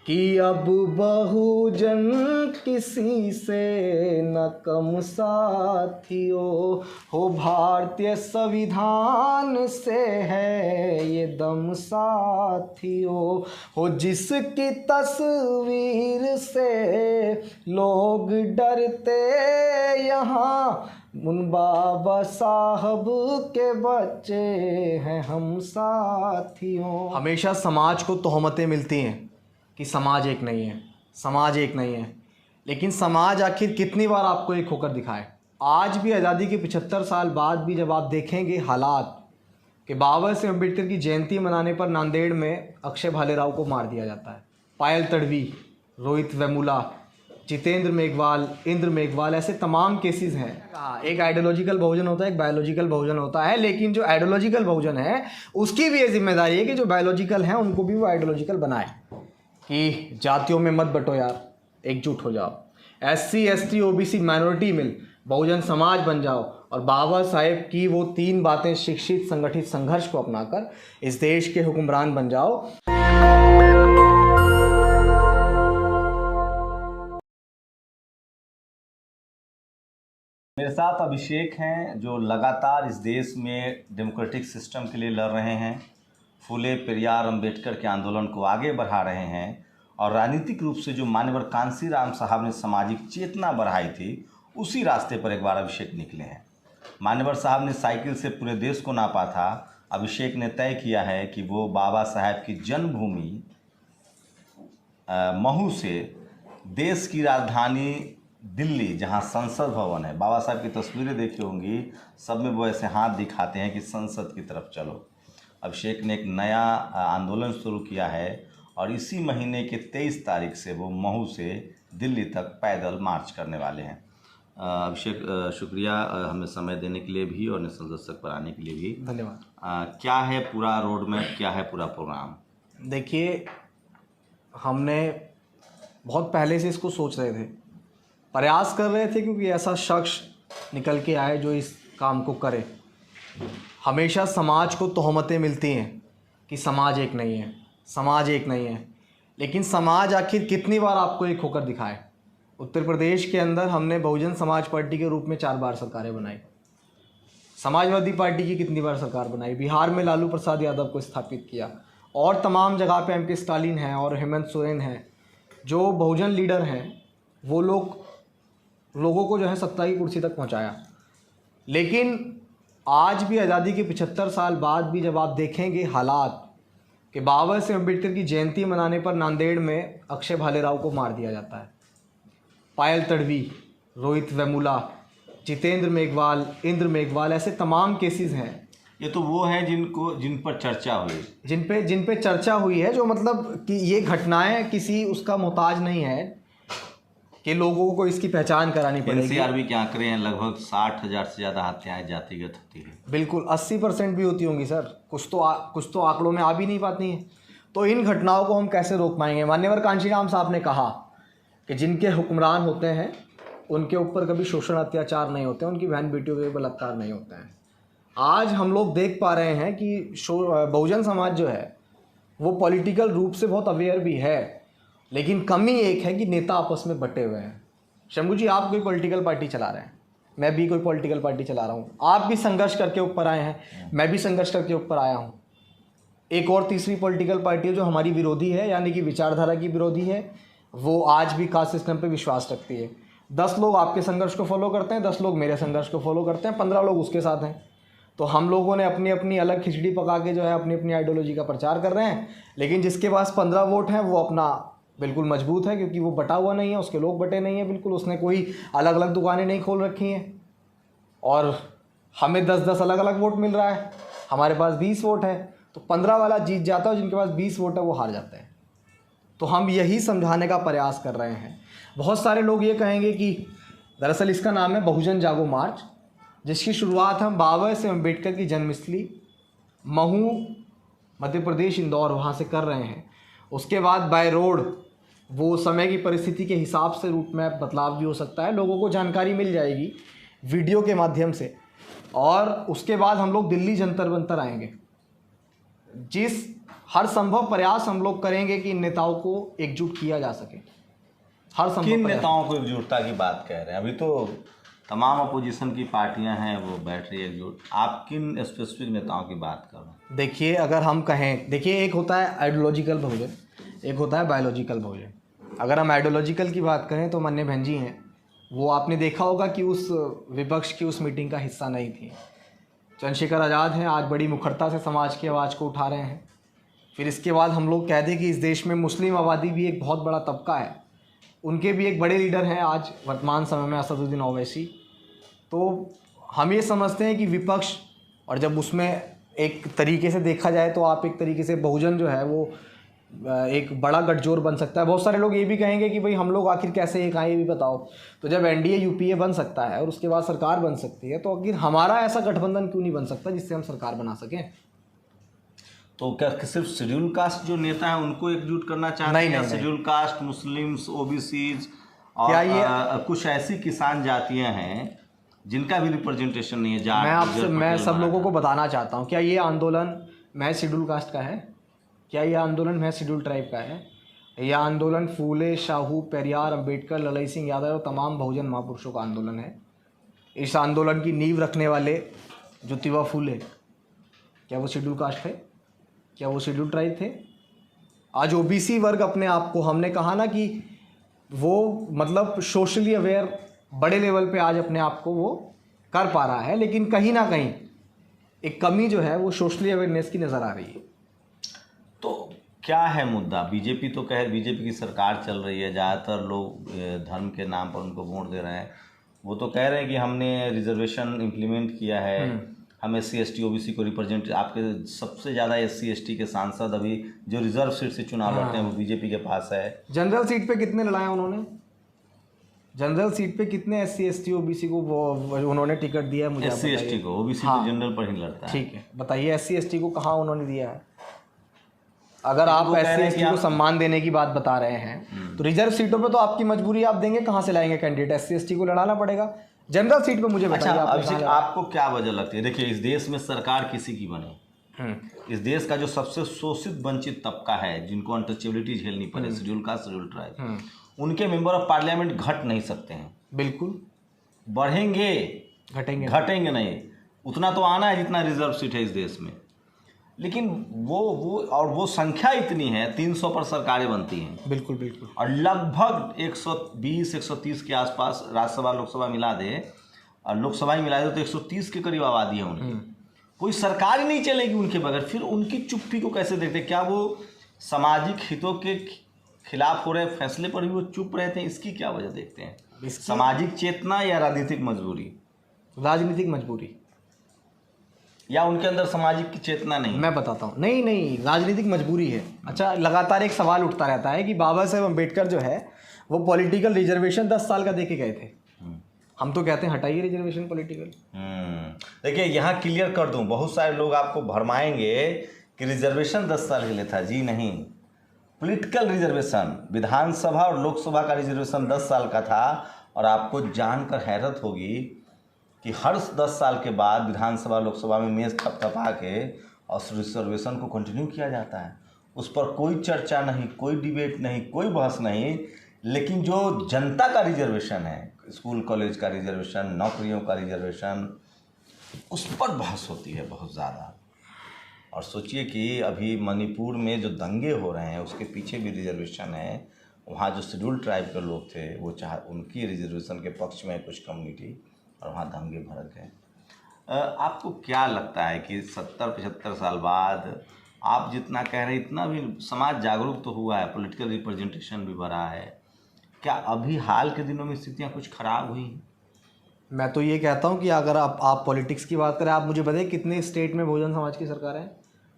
कि अब बहुजन किसी से न कम साथियों हो, भारतीय संविधान से है ये दम साथियों हो, जिसकी तस्वीर से लोग डरते यहाँ, उन बाबा साहब के बच्चे हैं हम साथियों। हमेशा समाज को तोहमतें मिलती हैं कि समाज एक नहीं है, समाज एक नहीं है, लेकिन समाज आखिर कितनी बार आपको एक होकर दिखाए। आज भी आज़ादी के 75 साल बाद भी जब आप देखेंगे हालात कि बाबा साहेब अम्बेडकर की जयंती मनाने पर नांदेड़ में अक्षय भालेराव को मार दिया जाता है, पायल तड़वी, रोहित वेमुला, जितेंद्र मेघवाल, इंद्र मेघवाल, ऐसे तमाम केसेस हैं। एक आइडियोलॉजिकल बहुजन होता है, एक बायोलॉजिकल बहुजन होता है, लेकिन जो आइडियोलॉजिकल बहुजन है उसकी भी ये जिम्मेदारी है कि जो बायोलॉजिकल हैं उनको भी वो आइडियोलॉजिकल बनाए कि जातियों में मत बटो यार, एकजुट हो जाओ, SC ST OBC माइनॉरिटी मिल बहुजन समाज बन जाओ, और बाबा साहेब की वो 3 बातें शिक्षित संगठित संघर्ष को अपनाकर इस देश के हुक्मरान बन जाओ। मेरे साथ अभिषेक हैं जो लगातार इस देश में डेमोक्रेटिक सिस्टम के लिए लड़ रहे हैं, फूले पेरियार अंबेडकर के आंदोलन को आगे बढ़ा रहे हैं, और राजनीतिक रूप से जो माननीय कांशीराम साहब ने सामाजिक चेतना बढ़ाई थी उसी रास्ते पर एक बार अभिषेक निकले हैं। मान्यवर साहब ने साइकिल से पूरे देश को नापा था, अभिषेक ने तय किया है कि वो बाबा साहेब की जन्मभूमि महू से देश की राजधानी दिल्ली, जहां संसद भवन है, बाबा साहब की तस्वीरें देखी होंगी, सब में वो ऐसे हाथ दिखाते हैं कि संसद की तरफ चलो। अभिषेक ने एक नया आंदोलन शुरू किया है और इसी महीने के 23 तारीख से वो महू से दिल्ली तक पैदल मार्च करने वाले हैं। अभिषेक, शुक्रिया हमें समय देने के लिए भी और नेशनल दस्तक पर आने के लिए भी धन्यवाद। क्या है पूरा रोड मैप, क्या है पूरा प्रोग्राम? देखिए, हमने बहुत पहले से इसको सोच रहे थे, प्रयास कर रहे थे, क्योंकि ऐसा शख्स निकल के आए जो इस काम को करे। हमेशा समाज को तोहमतें मिलती हैं कि समाज एक नहीं है, समाज एक नहीं है, लेकिन समाज आखिर कितनी बार आपको एक होकर दिखाए। उत्तर प्रदेश के अंदर हमने बहुजन समाज पार्टी के रूप में 4 बार सरकारें बनाई, समाजवादी पार्टी की कितनी बार सरकार बनाई, बिहार में लालू प्रसाद यादव को स्थापित किया, और तमाम जगह पे MP स्टालिन हैं और हेमंत सोरेन हैं, जो बहुजन लीडर हैं, वो लोगों को जो है सत्ता की कुर्सी तक पहुंचाया। लेकिन आज भी आज़ादी के 75 साल बाद भी जब आप देखेंगे हालात कि बाबा साहेब अम्बेडकर की जयंती मनाने पर नांदेड़ में अक्षय भालेराव को मार दिया जाता है, पायल तड़वी, रोहित वेमुला, जितेंद्र मेघवाल, इंद्र मेघवाल, ऐसे तमाम केसेस हैं। ये तो वो हैं जिन पर चर्चा हुई, जिन पे चर्चा हुई है, जो मतलब कि ये घटनाएं किसी उसका मोहताज नहीं है कि लोगों को इसकी पहचान करानी पड़ेगी। NCRB के आंकड़े हैं, लगभग 60,000 से ज़्यादा हत्याएं जातिगत होती है। बिल्कुल 80% भी होती होंगी सर, कुछ तो आंकड़ों में आ भी नहीं पाती हैं। तो इन घटनाओं को हम कैसे रोक पाएंगे? मान्यवर कांशीराम साहब ने कहा कि जिनके हुक्मरान होते हैं उनके ऊपर कभी शोषण अत्याचार नहीं होते, उनकी बहन बेटियों के बलात्कार नहीं होते हैं। आज हम लोग देख पा रहे हैं कि बहुजन समाज जो है वो पॉलिटिकल रूप से बहुत अवेयर भी है, लेकिन कमी एक है कि नेता आपस में बटे हुए हैं। शंभू जी, आप कोई पॉलिटिकल पार्टी चला रहे हैं, मैं भी कोई पॉलिटिकल पार्टी चला रहा हूँ, आप भी संघर्ष करके ऊपर आए हैं, मैं भी संघर्ष करके ऊपर आया हूँ। एक और तीसरी पॉलिटिकल पार्टी है जो हमारी विरोधी है, यानी कि विचारधारा की विरोधी है, वो आज भी कास्ट सिस्टम पे विश्वास रखती है। 10 लोग आपके संघर्ष को फॉलो करते हैं, 10 लोग मेरे संघर्ष को फॉलो करते हैं, 15 लोग उसके साथ हैं। तो हम लोगों ने अपनी अपनी अलग खिचड़ी पका के जो है अपनी अपनी आइडियोलॉजी का प्रचार कर रहे हैं, लेकिन जिसके पास 15 वोट हैं वो अपना बिल्कुल मजबूत है, क्योंकि वो बटा हुआ नहीं है, उसके लोग बटे नहीं हैं बिल्कुल, उसने कोई अलग अलग दुकानें नहीं खोल रखी हैं। और हमें 10-10 अलग अलग वोट मिल रहा है, हमारे पास 20 वोट है, तो 15 वाला जीत जाता है, जिनके पास 20 वोट है वो हार जाते हैं। तो हम यही समझाने का प्रयास कर रहे हैं। बहुत सारे लोग ये कहेंगे कि दरअसल इसका नाम है बहुजन जागो मार्च, जिसकी शुरुआत हम बाबा साहेब अम्बेडकर की जन्मस्थली महू, मध्य प्रदेश, इंदौर, वहाँ से कर रहे हैं। उसके बाद बाय रोड, वो समय की परिस्थिति के हिसाब से रूट मैप बदलाव भी हो सकता है, लोगों को जानकारी मिल जाएगी वीडियो के माध्यम से। और उसके बाद हम लोग दिल्ली जंतर मंतर आएंगे। जिस हर संभव प्रयास हम लोग करेंगे कि इन नेताओं को एकजुट किया जा सके। हर संभव किन प्रयास। नेताओं को एकजुटता की बात कह रहे हैं? अभी तो तमाम अपोजिशन की पार्टियां हैं वो बैठ रही है एकजुट, आप किन स्पेसिफिक नेताओं की बात कर रहे हैं? देखिए, अगर हम कहें, देखिए एक होता है आइडियोलॉजिकल बहुजन, एक होता है बायोलॉजिकल बहुजन। अगर हम आइडियोलॉजिकल की बात करें तो माननीय बहन जी हैं, वो आपने देखा होगा कि उस विपक्ष की उस मीटिंग का हिस्सा नहीं थी। चंद्रशेखर आज़ाद हैं, आज बड़ी मुखरता से समाज की आवाज़ को उठा रहे हैं। फिर इसके बाद हम लोग कह दें कि इस देश में मुस्लिम आबादी भी एक बहुत बड़ा तबका है, उनके भी एक बड़े लीडर हैं आज वर्तमान समय में, असदुद्दीन ओवैसी। तो हम ये समझते हैं कि विपक्ष, और जब उसमें एक तरीके से देखा जाए तो आप एक तरीके से बहुजन जो है वो एक बड़ा गठजोड़ बन सकता है। बहुत सारे लोग ये भी कहेंगे कि भाई हम लोग आखिर कैसे एक आए, ये भी बताओ। तो जब एनडीए यूपीए बन सकता है और उसके बाद सरकार बन सकती है, तो आखिर हमारा ऐसा गठबंधन क्यों नहीं बन सकता जिससे हम सरकार बना सकें? तो क्या सिर्फ शेड्यूल कास्ट जो नेता हैं उनको एकजुट करना चाहते हैं? नहीं। शेड्यूल कास्ट, मुस्लिम्स, ओबीसीज और क्या ये कुछ ऐसी किसान जातियां हैं जिनका भी रिप्रेजेंटेशन नहीं है? जाट, मैं सब लोगों को बताना चाहता हूँ, क्या ये आंदोलन महज शेड्यूल कास्ट का है? क्या ये आंदोलन महज शेड्यूल ट्राइब का है? यह आंदोलन फूले, शाहू, पेरियार, अंबेडकर, ललई सिंह यादव और तमाम बहुजन महापुरुषों का आंदोलन है। इस आंदोलन की नींव रखने वाले ज्योतिबा फूले, क्या वो शेड्यूल कास्ट थे? क्या वो शेड्यूल ट्राइब थे? आज ओबीसी वर्ग अपने आप को, हमने कहा ना कि वो मतलब सोशली अवेयर बड़े लेवल पे आज अपने आप को वो कर पा रहा है, लेकिन कहीं ना कहीं एक कमी जो है वो सोशली अवेयरनेस की नज़र आ रही है। तो क्या है मुद्दा? बीजेपी तो कहे, बीजेपी की सरकार चल रही है, ज़्यादातर लोग धर्म के नाम पर उनको वोट दे रहे हैं। वो तो कह रहे हैं कि हमने रिजर्वेशन इम्प्लीमेंट किया है, हम SC ST OBC को रिप्रेजेंट, आपके सबसे ज़्यादा SC ST के सांसद अभी जो रिजर्व सीट से चुनाव लड़ते हैं वो बीजेपी के पास है। जनरल सीट पे कितने लड़ाए उन्होंने? जनरल सीट पे कितने SC ST OBC को वो उन्होंने टिकट दिया है? मुझे SC ST को, OBC तो जनरल पर ही लड़ता है। ठीक है, बताइए SC ST को कहाँ उन्होंने दिया है? अगर आप SC ST को सम्मान देने की बात बता रहे हैं तो रिजर्व सीटों पे तो आपकी मजबूरी, आप देंगे कहाँ से लाएंगे कैंडिडेट? SC ST को लड़ाना पड़ेगा। जनरल सीट पे मुझे बताइए। अच्छा अभिषेक, आपको क्या वजह लगती है? देखिए, इस देश में सरकार किसी की बने, इस देश का जो सबसे शोषित वंचित तबका है, जिनको अनटचेबिलिटी झेलनी पड़े, शेड्यूल कास्ट, शेड्यूल ट्राइब, उनके मेंबर ऑफ पार्लियामेंट घट नहीं सकते हैं। बिल्कुल बढ़ेंगे, घटेंगे नहीं। उतना तो आना है जितना रिजर्व सीट है इस देश में, लेकिन वो संख्या इतनी है, 300 पर सरकारें बनती हैं। बिल्कुल। और लगभग 120-130 के आसपास राज्यसभा लोकसभा मिला दे, और लोकसभा ही मिला दे तो 130 के करीब आबादी है उनकी। कोई सरकार ही नहीं चलेगी उनके बगैर। फिर उनकी चुप्पी को कैसे देखते? क्या वो सामाजिक हितों के खिलाफ हो रहे फैसले पर भी वो चुप रहते हैं? इसकी क्या वजह देखते हैं? सामाजिक चेतना या राजनीतिक मजबूरी? राजनीतिक मजबूरी, या उनके अंदर सामाजिक की चेतना नहीं? मैं बताता हूँ। नहीं, राजनीतिक मजबूरी है। अच्छा, लगातार एक सवाल उठता रहता है कि बाबा साहेब अम्बेडकर जो है वो पॉलिटिकल रिजर्वेशन 10 साल का दे के गए थे। हम तो कहते हैं हटाइए रिजर्वेशन पॉलिटिकल। देखिए, यहाँ क्लियर कर दूँ, बहुत सारे लोग आपको भरमाएंगे कि रिजर्वेशन 10 साल के लिए था। जी नहीं, पॉलिटिकल रिजर्वेशन, विधानसभा और लोकसभा का रिजर्वेशन 10 साल का था। और आपको जानकर हैरत होगी कि हर 10 साल के बाद विधानसभा लोकसभा में मेज थपथपा के और रिजर्वेशन को कंटिन्यू किया जाता है। उस पर कोई चर्चा नहीं, कोई डिबेट नहीं, कोई बहस नहीं। लेकिन जो जनता का रिजर्वेशन है, स्कूल कॉलेज का रिजर्वेशन, नौकरियों का रिजर्वेशन, उस पर बहस होती है बहुत ज़्यादा। और सोचिए कि अभी मणिपुर में जो दंगे हो रहे हैं उसके पीछे भी रिजर्वेशन है। वहाँ जो शेड्यूल ट्राइब के लोग थे वो उनकी रिजर्वेशन के पक्ष में कुछ कम्युनिटी, और वहाँ दंगे भड़क गए। आपको क्या लगता है कि 70-75 साल बाद आप जितना कह रहे हैं, इतना भी समाज जागरूक तो हुआ है, पॉलिटिकल रिप्रेजेंटेशन भी बढ़ा है, क्या अभी हाल के दिनों में स्थितियाँ कुछ खराब हुई? मैं तो ये कहता हूँ कि अगर आप पॉलिटिक्स की बात करें, आप मुझे बताइए कितने स्टेट में बहुजन समाज की सरकार है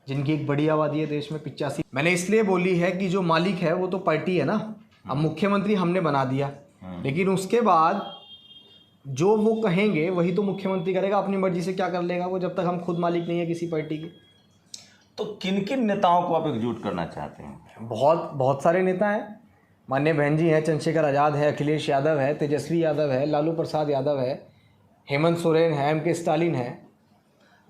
जिनकी एक बड़ी आबादी है देश में? 85। मैंने इसलिए बोली है कि जो मालिक है वो तो पार्टी है ना। अब मुख्यमंत्री हमने बना दिया, लेकिन उसके बाद जो वो कहेंगे वही तो मुख्यमंत्री करेगा। अपनी मर्जी से क्या कर लेगा वो, जब तक हम खुद मालिक नहीं है किसी पार्टी के। तो किन किन नेताओं को आप एकजुट करना चाहते हैं? बहुत सारे नेता हैं। माननीय बहन जी हैं, चंद्रशेखर आज़ाद है, अखिलेश यादव है, तेजस्वी यादव है, लालू प्रसाद यादव है, हेमंत सोरेन है, MK स्टालिन है।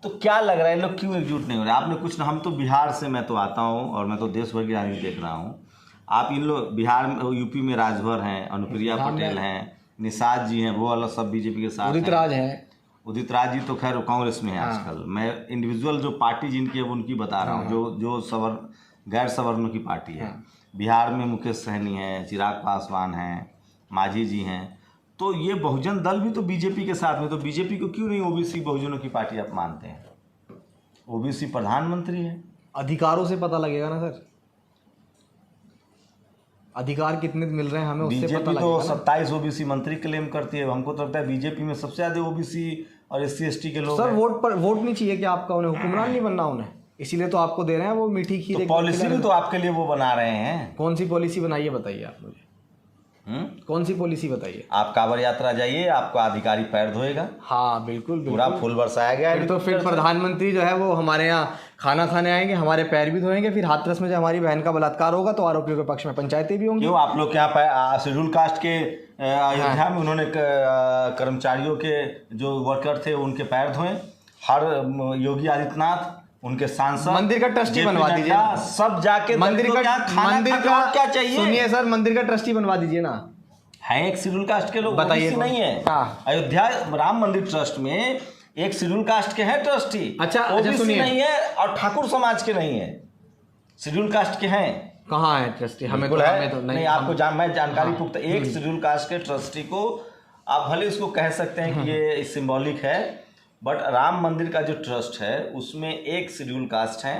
तो क्या लग रहा है, इन लोग क्यों एकजुट नहीं हो रहे? आपने कुछ ना, हम तो बिहार से, मैं तो आता हूँ और मैं तो देश भर की राजनीति देख रहा हूँ। आप इन लोग बिहार में, यूपी में राजभर हैं, अनुप्रिया पटेल हैं, निषाद जी हैं, वो वाला सब बीजेपी के साथ उदित राज हैं। उदित राज जी तो खैर कांग्रेस में है आजकल। मैं इंडिविजुअल जो पार्टी जिनकी है उनकी बता रहा हूँ, जो गैर सवर्णों की पार्टी है। बिहार में मुकेश सहनी है, चिराग पासवान हैं, मांझी जी हैं। तो ये बहुजन दल भी तो बीजेपी के साथ में, तो बीजेपी को क्यों नहीं ओबीसी बहुजनों की पार्टी आप मानते हैं? ओबीसी प्रधानमंत्री है। अधिकारों से पता लगेगा ना सर, अधिकार कितने मिल रहे हैं हमें, उससे पता बीजेपी तो लगेगा ना। 27 ओबीसी मंत्री क्लेम करती है। हमको तो लगता है बीजेपी में सबसे ज्यादा ओबीसी और एससी एसटी के लोग सर हैं। वोट नहीं चाहिए क्या आपका? उन्हें हुक्मरान नहीं बनना उन्हें, इसीलिए तो आपको दे रहे हैं वो मीठी खीर। तो पॉलिसी भी तो आपके लिए वो बना रहे हैं। कौन सी पॉलिसी बनाई है बताइए आप मुझे, कौन सी पॉलिसी बताइए? आप कांवड़ यात्रा जाइए, आपका अधिकारी पैर धोएगा। हाँ बिल्कुल पूरा फूल बरसाया गया है। फिर प्रधानमंत्री जो है वो हमारे यहाँ खाना खाने आएंगे, हमारे पैर भी धोएंगे, फिर हाथरस में जब हमारी बहन का बलात्कार होगा तो आरोपियों के पक्ष में पंचायतें भी होंगी। क्यों आप लोग के यहाँ शेड्यूल कास्ट के अयोध्या में उन्होंने कर्मचारियों के जो वर्कर थे उनके पैर धोए? हर योगी आदित्यनाथ, उनके सांसद, मंदिर का ट्रस्टी बनवा दीजिए, सब जाके मंदिर का क्या चाहिए? सुनिए सर, मंदिर का ट्रस्टी बनवा दीजिए ना। है एक शेड्यूल कास्ट के लोग, बताइए ओबीसी नहीं है। अयोध्या राम मंदिर ट्रस्ट में एक शेड्यूल कास्ट के हैं ट्रस्टी। अच्छा ओबीसी नहीं है और ठाकुर समाज के नहीं है, शेड्यूल कास्ट के हैं। कहाँ है ट्रस्टी? हमें तो नहीं, आपको मैं जानकारी पुख्ता। एक शेड्यूल कास्ट के ट्रस्टी को आप भले इसको कह सकते हैं कि ये सिंबॉलिक है, बट राम मंदिर का जो ट्रस्ट है उसमें एक शेड्यूल कास्ट है,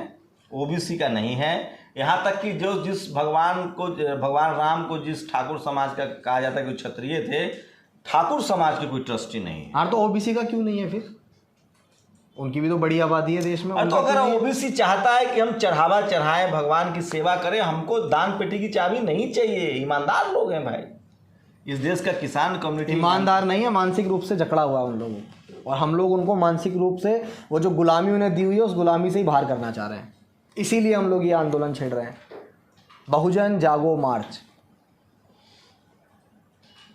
ओबीसी का नहीं है। यहाँ तक कि जो जिस भगवान राम को जिस ठाकुर समाज का कहा जाता है कि क्षत्रिय थे, ठाकुर समाज के कोई ट्रस्टी नहीं है। हाँ तो ओबीसी का क्यों नहीं है फिर? उनकी भी तो बड़ी आबादी है देश में। तो अगर ओबीसी चाहता है कि हम चढ़ावा चढ़ाएं, भगवान की सेवा करें, हमको दान पेटी की चाबी नहीं चाहिए। ईमानदार लोग हैं भाई, इस देश का किसान कम्युनिटी ईमानदार नहीं है, मानसिक रूप से जकड़ा हुआ है उन लोगों को, और हम लोग उनको मानसिक रूप से वो जो गुलामी उन्हें दी हुई है उस गुलामी से ही बाहर करना चाह रहे हैं। इसीलिए हम लोग ये आंदोलन छेड़ रहे हैं, बहुजन जागो मार्च।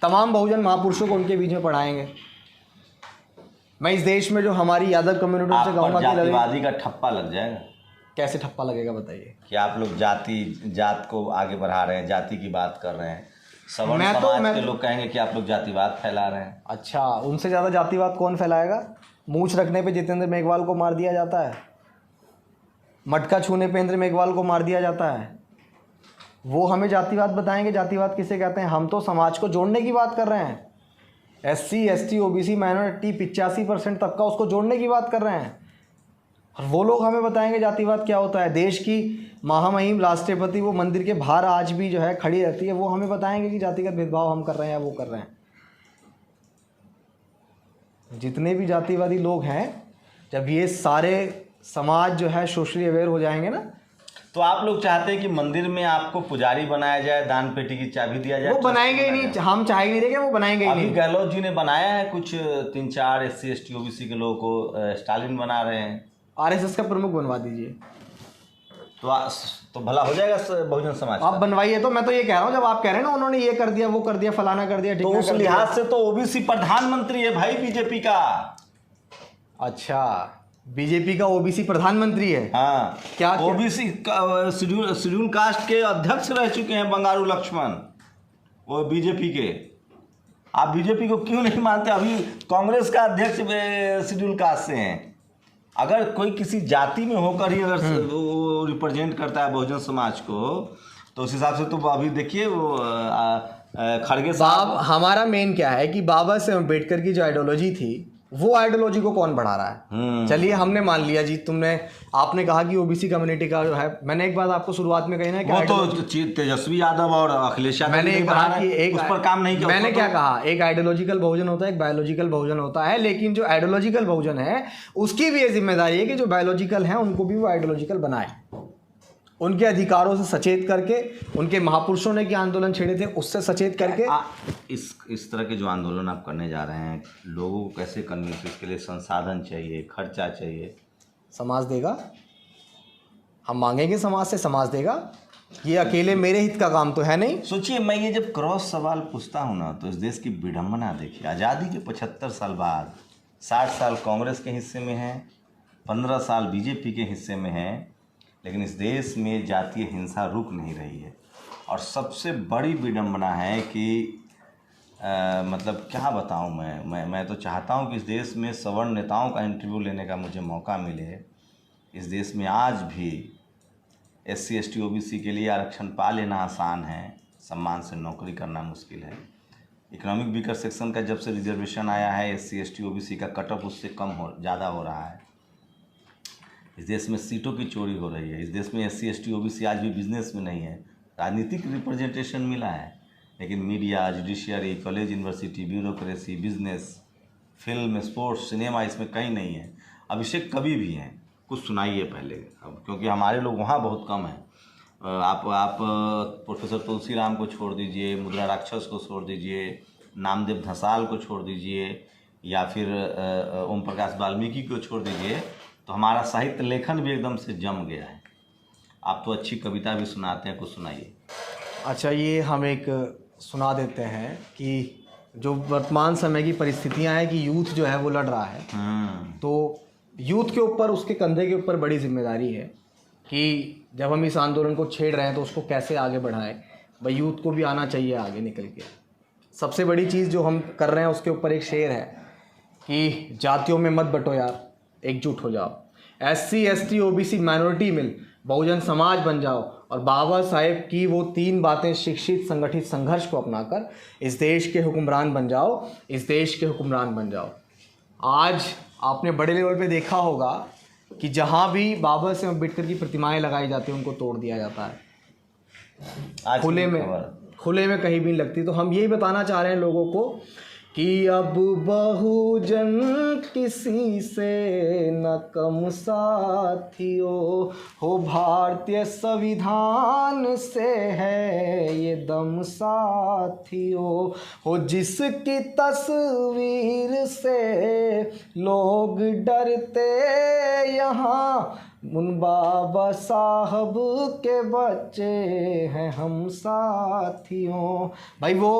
तमाम बहुजन महापुरुषों को उनके बीच में पढ़ाएंगे। मैं इस देश में जो हमारी यादव कम्युनिटी से कहूँगा कि जातिवादी का ठप्पा लग जाएगा। कैसे ठप्पा लगेगा बताइए? कि आप लोग जात को आगे बढ़ा रहे हैं, जाति की बात कर रहे हैं। सवर्ण समाज के लोग कहेंगे कि आप लोग जातिवाद फैला रहे हैं। अच्छा, उनसे ज़्यादा जातिवाद कौन फैलाएगा? मूछ रखने पे जितेंद्र मेघवाल को मार दिया जाता है, मटका छूने पे इंद्र मेघवाल को मार दिया जाता है। वो हमें जातिवाद बताएंगे? जातिवाद किसे कहते हैं? हम तो समाज को जोड़ने की बात कर रहे हैं। SC ST OBC माइनॉरिटी 85% तबका, उसको जोड़ने की बात कर रहे हैं। और वो लोग हमें बताएंगे जातिवाद क्या होता है। देश की महामहिम राष्ट्रपति वो मंदिर के बाहर आज भी जो है खड़ी रहती है, वो हमें बताएंगे कि जातिगत भेदभाव हम कर रहे हैं या वो कर रहे हैं। जितने भी जातिवादी लोग हैं, जब ये सारे समाज जो है सोशली अवेयर हो जाएंगे ना, तो आप लोग चाहते हैं कि मंदिर में आपको पुजारी बनाया जाए, दान पेटी की चाबी दिया जाए? वो बनाएंगे ही नहीं, हम चाहेंगे नहीं, वो बनाएंगे ही नहीं। अभी गहलोत जी ने बनाया है, कुछ 3-4 SC ST OBC के लोगों को स्टालिन बना रहे हैं। RSS का प्रमुख बनवा दीजिए तो भला हो जाएगा बहुजन समाज। आप बनवाइए। तो मैं तो ये कह रहा हूँ, जब आप कह रहे हैं ना उन्होंने ये कर दिया, वो कर दिया, फलाना कर दिया, तो उस लिहाज से तो ओबीसी प्रधानमंत्री है भाई बीजेपी का। अच्छा, बीजेपी का ओबीसी प्रधानमंत्री है? हाँ, क्या ओबीसी शेड्यूल कास्ट के अध्यक्ष रह चुके हैं बंगारू लक्ष्मण, वो बीजेपी के। आप बीजेपी को क्यों नहीं मानते? अभी कांग्रेस का अध्यक्ष शेड्यूल कास्ट से हैं। अगर कोई किसी जाति में होकर ही अगर वो रिप्रेजेंट करता है बहुजन समाज को, तो उस हिसाब से तो अभी देखिए वो खड़गे साहब। हमारा मेन क्या है कि बाबा से अम्बेडकर की जो आइडियोलॉजी थी, वो आइडियोलॉजी को कौन बढ़ा रहा है? चलिए हमने मान लिया जी, आपने कहा कि ओबीसी कम्युनिटी का जो है, मैंने एक बात आपको शुरुआत में कही ना कि वो तो तेजस्वी यादव और अखिलेश यादव, मैंने कहा कि एक उस पर काम नहीं किया। मैंने क्या कहा, एक आइडियोलॉजिकल बहुजन होता है, एक बायोलॉजिकल बहुजन होता है। लेकिन जो आइडियोलॉजिकल बहुजन है उसकी भी ये जिम्मेदारी है कि जो बायोलॉजिकल है उनको भी वो आइडियोलॉजिकल बनाए, उनके अधिकारों से सचेत करके, उनके महापुरुषों ने क्या आंदोलन छेड़े थे उससे सचेत करके। इस तरह के जो आंदोलन आप करने जा रहे हैं, लोगों को कैसे कन्विंस? इसके लिए संसाधन चाहिए, खर्चा चाहिए। समाज देगा, हम मांगेंगे समाज से, समाज देगा। ये अकेले मेरे हित का काम तो है नहीं। सोचिए, मैं ये जब क्रॉस सवाल पूछता हूँ ना, तो इस देश की विडम्बना देखिए। आज़ादी के 75 साल बाद 60 साल कांग्रेस के हिस्से में है, 15 साल बीजेपी के हिस्से में है, लेकिन इस देश में जातीय हिंसा रुक नहीं रही है। और सबसे बड़ी विडंबना है कि मतलब क्या बताऊं, मैं तो चाहता हूं कि इस देश में सवर्ण नेताओं का इंटरव्यू लेने का मुझे मौका मिले। इस देश में आज भी SC ST OBC के लिए आरक्षण पा लेना आसान है, सम्मान से नौकरी करना मुश्किल है। इकोनॉमिक वीकर सेक्शन का जब से रिजर्वेशन आया है, SC ST OBC का कट ऑफ उससे ज़्यादा हो रहा है। इस देश में सीटों की चोरी हो रही है। इस देश में SC ST OBC आज भी बिजनेस में नहीं है। राजनीतिक रिप्रेजेंटेशन मिला है, लेकिन media, judiciary, college, university, bureaucracy, business, film, sports, cinema इसमें कहीं नहीं है। अभिषेक कभी भी हैं, कुछ सुनाइए पहले, अब क्योंकि हमारे लोग वहाँ बहुत कम हैं। आप प्रोफेसर तुलसी राम को छोड़ दीजिए, मुद्रा राक्षस को छोड़ दीजिए, नामदेव धसाल को छोड़ दीजिए, या फिर ओम प्रकाश वाल्मीकि को छोड़ दीजिए, तो हमारा साहित्य लेखन भी एकदम से जम गया है। आप तो अच्छी कविता भी सुनाते हैं, कुछ सुनाइए। अच्छा, ये हम एक सुना देते हैं कि जो वर्तमान समय की परिस्थितियां हैं कि यूथ जो है वो लड़ रहा है, तो यूथ के ऊपर, उसके कंधे के ऊपर बड़ी जिम्मेदारी है कि जब हम इस आंदोलन को छेड़ रहे हैं तो उसको कैसे आगे बढ़ाएं। भाई, यूथ को भी आना चाहिए आगे निकल के। सबसे बड़ी चीज़ जो हम कर रहे हैं उसके ऊपर एक शेर है कि जातियों में मत बटो यार, एकजुट हो जाओ। SC ST OBC माइनॉरिटी मिल बहुजन समाज बन जाओ, और बाबा साहेब की वो 3 बातें शिक्षित संगठित संघर्ष को अपनाकर इस देश के हुक्मरान बन जाओ, इस देश के हुक्मरान बन जाओ। आज आपने बड़े लेवल पे देखा होगा कि जहाँ भी बाबा साहेब अम्बेडकर की प्रतिमाएं लगाई जाती हैं उनको तोड़ दिया जाता है। खुले में कहीं भी नहीं लगती। तो हम यही बताना चाह रहे हैं लोगों को कि अब बहुजन किसी से न कम साथियों हो, भारतीय संविधान से है ये दम साथियों हो, जिसकी तस्वीर से लोग डरते यहाँ, उन बाबा साहब के बच्चे हैं हम साथियों। भाई, वो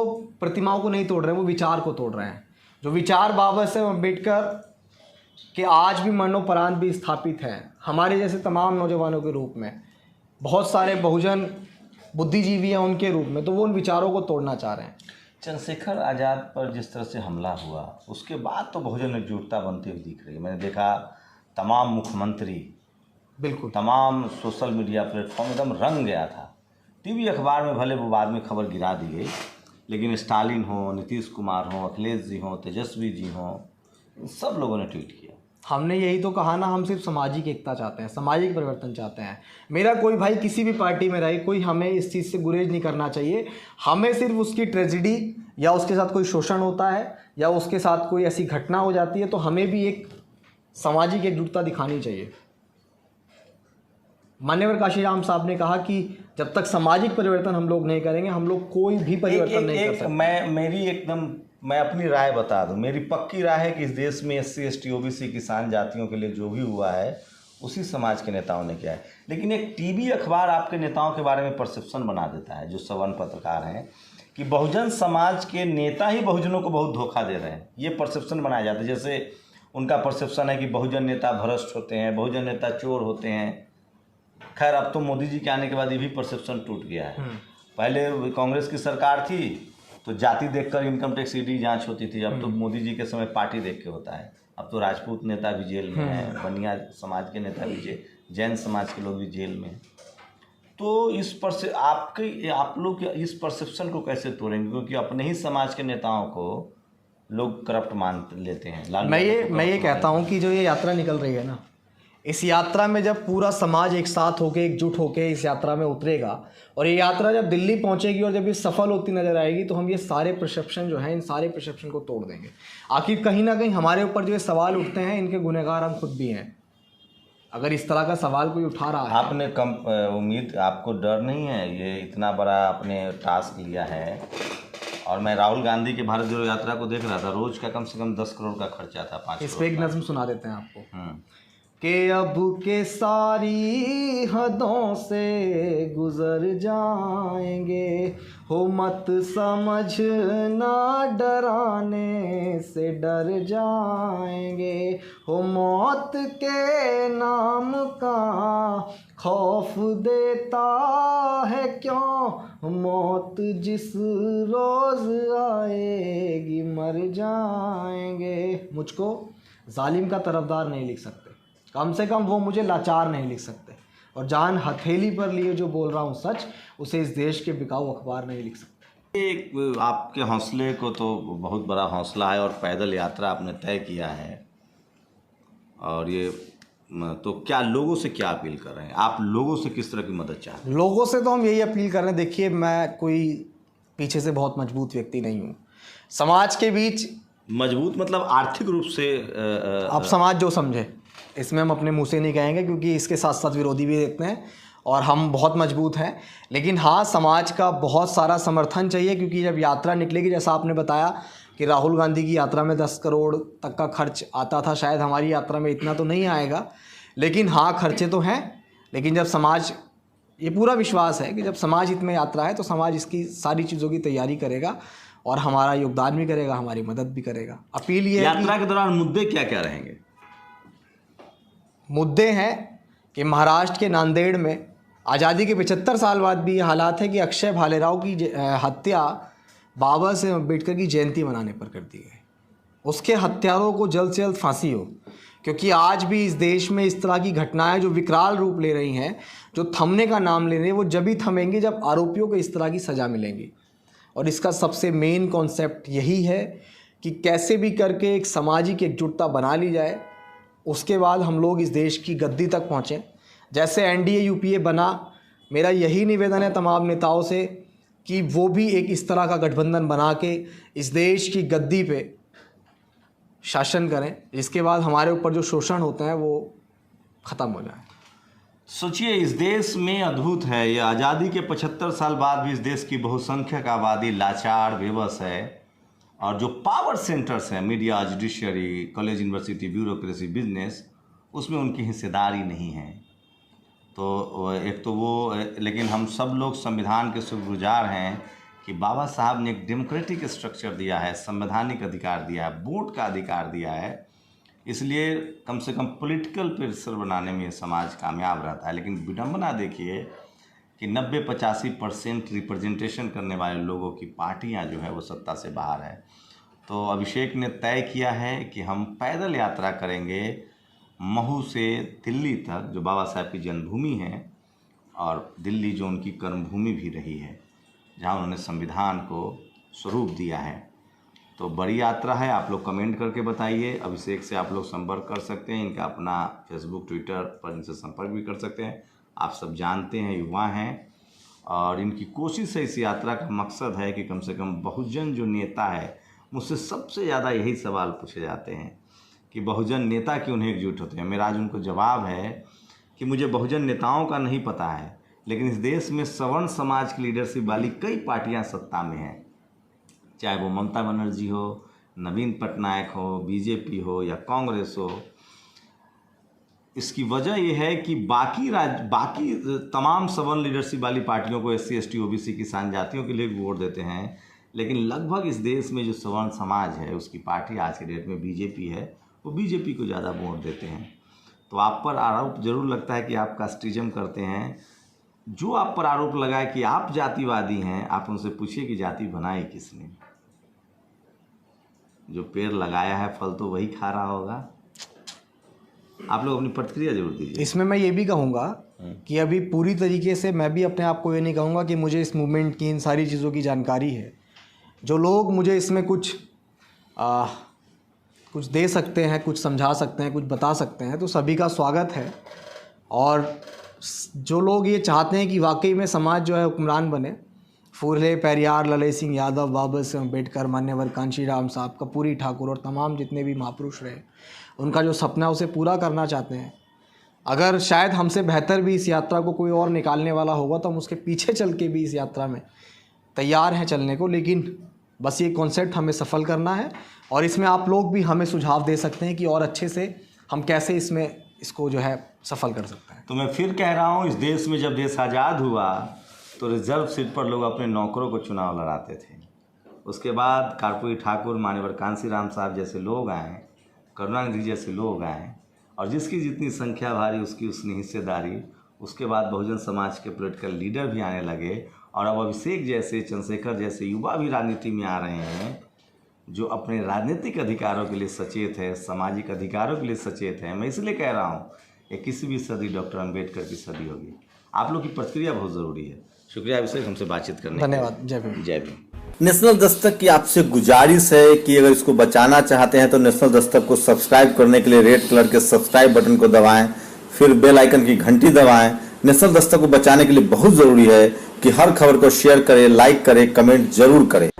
प्रतिमाओं को नहीं तोड़ रहे हैं, वो विचार को तोड़ रहे हैं। जो विचार बाबा साहेब अम्बेडकर के आज भी मरणोपरांत भी स्थापित हैं हमारे जैसे तमाम नौजवानों के रूप में, बहुत सारे बहुजन बुद्धिजीवी हैं उनके रूप में, तो वो उन विचारों को तोड़ना चाह रहे हैं। चंद्रशेखर आज़ाद पर जिस तरह से हमला हुआ, उसके बाद तो बहुजन एकजुटता बनती हुई दिख रही है। मैंने देखा तमाम मुख्यमंत्री, बिल्कुल तमाम सोशल मीडिया प्लेटफॉर्म एकदम रंग गया था। टीवी अखबार में भले वो बाद में खबर गिरा दी गई, लेकिन स्टालिन हो, नीतीश कुमार हो, अखिलेश जी हो, तेजस्वी जी हो, सब लोगों ने ट्वीट किया। हमने यही तो कहा ना, हम सिर्फ सामाजिक एकता चाहते हैं, सामाजिक परिवर्तन चाहते हैं। मेरा कोई भाई किसी भी पार्टी में रहे, कोई हमें इस चीज़ से गुरेज नहीं करना चाहिए। हमें सिर्फ उसकी ट्रेजिडी या उसके साथ कोई शोषण होता है या उसके साथ कोई ऐसी घटना हो जाती है तो हमें भी एक सामाजिक एकजुटता दिखानी चाहिए। मान्यवर काशीराम साहब ने कहा कि जब तक सामाजिक परिवर्तन हम लोग नहीं करेंगे, हम लोग कोई भी परिवर्तन नहीं कर सकते। मैं अपनी राय बता दूं, मेरी पक्की राय है कि इस देश में SC ST OBC किसान जातियों के लिए जो भी हुआ है उसी समाज के नेताओं ने किया है। लेकिन एक टीवी अखबार आपके नेताओं के बारे में परसेप्शन बना देता है, जो सवर्ण पत्रकार हैं, कि बहुजन समाज के नेता ही बहुजनों को बहुत धोखा दे रहे हैं। ये परसेप्शन बनाया जाता है। जैसे उनका परसेप्शन है कि बहुजन नेता भ्रष्ट होते हैं, बहुजन नेता चोर होते हैं। खैर, अब तो मोदी जी के आने के बाद ये भी परसेप्शन टूट गया है। पहले कांग्रेस की सरकार थी तो जाति देखकर इनकम टैक्स ईडी जांच होती थी। अब तो मोदी जी के समय पार्टी देख के होता है। अब तो राजपूत नेता भी जेल में है, बनिया समाज के नेता भी जैन समाज के लोग भी जेल में हैं। तो इस पर से आप लोग इस परसेप्शन को कैसे तोड़ेंगे? क्योंकि अपने ही समाज के नेताओं को लोग करप्ट मान लेते हैं। मैं ये कहता हूँ कि जो ये यात्रा निकल रही है ना, इस यात्रा में जब पूरा समाज एक साथ होके, एकजुट होके इस यात्रा में उतरेगा, और ये यात्रा जब दिल्ली पहुंचेगी और जब ये सफल होती नजर आएगी, तो हम ये सारे परसेप्शन जो हैं, इन सारे परसेप्शन को तोड़ देंगे। आखिर कहीं ना कहीं हमारे ऊपर जो ये सवाल उठते हैं, इनके गुनहगार हम खुद भी हैं। अगर इस तरह का सवाल कोई उठा रहा है, आपने आपको डर नहीं है? ये इतना बड़ा आपने टास्क लिया है, और मैं राहुल गांधी के भारत जोड़ो यात्रा को देख रहा था, रोज का कम से कम 10 करोड़ का खर्चा था। 5 इस पर एक नज़्म सुना देते हैं आपको कि अब के सारी हदों से गुजर जाएंगे, हो मत समझना डराने से डर जाएंगे, हो मौत के नाम का खौफ देता है क्यों, मौत जिस रोज़ आएगी मर जाएंगे। मुझको जालिम का तरफदार नहीं लिख सकते, कम से कम वो मुझे लाचार नहीं लिख सकते, और जान हथेली पर लिए जो बोल रहा हूँ सच, उसे इस देश के बिकाऊ अखबार नहीं लिख सकते। एक आपके हौसले को तो बहुत बड़ा हौसला है और पैदल यात्रा आपने तय किया है, और ये तो क्या लोगों से क्या अपील कर रहे हैं आप? लोगों से किस तरह की मदद चाहते हैं? लोगों से तो हम यही अपील कर रहे हैं, देखिए मैं कोई पीछे से बहुत मजबूत व्यक्ति नहीं हूँ, समाज के बीच मजबूत मतलब आर्थिक रूप से अब समाज जो समझे, इसमें हम अपने मुंह से नहीं कहेंगे क्योंकि इसके साथ साथ विरोधी भी देखते हैं, और हम बहुत मजबूत हैं। लेकिन हाँ, समाज का बहुत सारा समर्थन चाहिए, क्योंकि जब यात्रा निकलेगी, जैसा आपने बताया कि राहुल गांधी की यात्रा में 10 करोड़ तक का खर्च आता था, शायद हमारी यात्रा में इतना तो नहीं आएगा, लेकिन हाँ खर्चे तो हैं। लेकिन जब समाज, ये पूरा विश्वास है कि जब समाज हित में यात्रा है तो समाज इसकी सारी चीज़ों की तैयारी करेगा और हमारा योगदान भी करेगा, हमारी मदद भी करेगा। अपील ये है यात्रा के दौरान मुद्दे क्या क्या रहेंगे? मुद्दे हैं कि महाराष्ट्र के नांदेड़ में आज़ादी के 75 साल बाद भी ये हालात है कि अक्षय भालेराव की हत्या बाबा साहेब अम्बेडकर की जयंती मनाने पर कर दी गई। उसके हत्यारों को जल्द से जल्द फांसी हो, क्योंकि आज भी इस देश में इस तरह की घटनाएं जो विकराल रूप ले रही हैं, जो थमने का नाम ले रही हैं, वो जब ही थमेंगे जब आरोपियों को इस तरह की सज़ा मिलेंगी। और इसका सबसे मेन कॉन्सेप्ट यही है कि कैसे भी करके एक सामाजिक एकजुटता बना ली जाए, उसके बाद हम लोग इस देश की गद्दी तक पहुँचें। जैसे एनडीए यूपीए बना, मेरा यही निवेदन है तमाम नेताओं से कि वो भी एक इस तरह का गठबंधन बना के इस देश की गद्दी पे शासन करें, जिसके बाद हमारे ऊपर जो शोषण होते हैं वो ख़त्म हो जाए। सोचिए, इस देश में अद्भुत है, ये आज़ादी के 75 साल बाद भी इस देश की बहुसंख्यक आबादी लाचार बेबस है, और जो पावर सेंटर्स हैं, media, judiciary, college, university, bureaucracy, business, उसमें उनकी हिस्सेदारी नहीं है। तो एक तो वो, लेकिन हम सब लोग संविधान के शुक्रगुजार हैं कि बाबा साहब ने एक डेमोक्रेटिक स्ट्रक्चर दिया है, संवैधानिक अधिकार दिया है, वोट का अधिकार दिया है, इसलिए कम से कम पॉलिटिकल प्रेशर बनाने में समाज कामयाब रहता है। लेकिन विडंबना देखिए कि 90-85% रिप्रेजेंटेशन करने वाले लोगों की पार्टियां जो है वो सत्ता से बाहर है। तो अभिषेक ने तय किया है कि हम पैदल यात्रा करेंगे महू से दिल्ली तक, जो बाबा साहब की जन्मभूमि है और दिल्ली जो उनकी कर्मभूमि भी रही है, जहां उन्होंने संविधान को स्वरूप दिया है। तो बड़ी यात्रा है, आप लोग कमेंट करके बताइए। अभिषेक से आप लोग संपर्क कर सकते हैं, इनका अपना फेसबुक, ट्विटर पर इनसे संपर्क भी कर सकते हैं। आप सब जानते हैं, युवा हैं, और इनकी कोशिश है, इस यात्रा का मकसद है कि कम से कम बहुजन जो नेता है, मुझसे सबसे ज़्यादा यही सवाल पूछे जाते हैं कि बहुजन नेता क्यों नहीं एकजुट होते हैं। मेरा आज उनको जवाब है कि मुझे बहुजन नेताओं का नहीं पता है, लेकिन इस देश में सवर्ण समाज की लीडरशिप वाली कई पार्टियां सत्ता में हैं, चाहे वो ममता बनर्जी हो, नवीन पटनायक हो, बीजेपी हो या कांग्रेस हो। इसकी वजह यह है कि बाकी तमाम सवर्ण लीडरशिप वाली पार्टियों को SC ST OBC किसान जातियों के लिए वोट देते हैं, लेकिन लगभग इस देश में जो सवर्ण समाज है उसकी पार्टी आज के डेट में बीजेपी है, वो बीजेपी को ज़्यादा वोट देते हैं। तो आप पर आरोप जरूर लगता है कि आप कास्टिज्म करते हैं। जो आप पर आरोप लगाए कि आप जातिवादी हैं, आप उनसे पूछिए कि जाति बनाई किसने? जो पेड़ लगाया है फल तो वही खा रहा होगा। आप लोग अपनी प्रतिक्रिया जरूर दीजिए। इसमें मैं ये भी कहूँगा कि अभी पूरी तरीके से मैं भी अपने आप को ये नहीं कहूँगा कि मुझे इस मूवमेंट की, इन सारी चीज़ों की जानकारी है। जो लोग मुझे इसमें कुछ दे सकते हैं, कुछ समझा सकते हैं, कुछ बता सकते हैं, तो सभी का स्वागत है। और जो लोग ये चाहते हैं कि वाकई में समाज जो है हुक्मरान बने, फुले, पेरियार, ललित सिंह यादव, बाबा साहेब अम्बेडकर, मान्यवर कांशीराम साहब, कपूरी ठाकुर और तमाम जितने भी महापुरुष रहे, उनका जो सपना है उसे पूरा करना चाहते हैं। अगर शायद हमसे बेहतर भी इस यात्रा को कोई और निकालने वाला होगा तो हम उसके पीछे चल के भी इस यात्रा में तैयार हैं चलने को, लेकिन बस ये कॉन्सेप्ट हमें सफल करना है। और इसमें आप लोग भी हमें सुझाव दे सकते हैं कि और अच्छे से हम कैसे इसको जो है सफल कर सकते हैं। तो मैं फिर कह रहा हूँ, इस देश में जब देश आज़ाद हुआ तो रिजर्व सीट पर लोग अपने नौकरों को चुनाव लड़ाते थे। उसके बाद कर्पूरी ठाकुर, मान्यवर कांशीराम साहब जैसे लोग आए, करुणानिधि जैसे लोग आए, और जिसकी जितनी संख्या भारी उसकी उतनी हिस्सेदारी। उसके बाद बहुजन समाज के पॉलिटिकल लीडर भी आने लगे, और अब अभिषेक जैसे, चंद्रशेखर जैसे युवा भी राजनीति में आ रहे हैं, जो अपने राजनीतिक अधिकारों के लिए सचेत है, सामाजिक अधिकारों के लिए सचेत है। मैं इसलिए कह रहा हूँ, 21वीं सदी डॉक्टर अम्बेडकर की सदी होगी। आप लोग की प्रतिक्रिया बहुत ज़रूरी है। शुक्रिया अभिषेक, हमसे बातचीत करने के लिए। धन्यवाद। जय भीम। जय भीम। नेशनल दस्तक की आपसे गुजारिश है कि अगर इसको बचाना चाहते हैं तो नेशनल दस्तक को सब्सक्राइब करने के लिए रेड कलर के सब्सक्राइब बटन को दबाएं, फिर बेल आइकन की घंटी दबाएं। नेशनल दस्तक को बचाने के लिए बहुत ज़रूरी है कि हर खबर को शेयर करें, लाइक करें, कमेंट जरूर करें।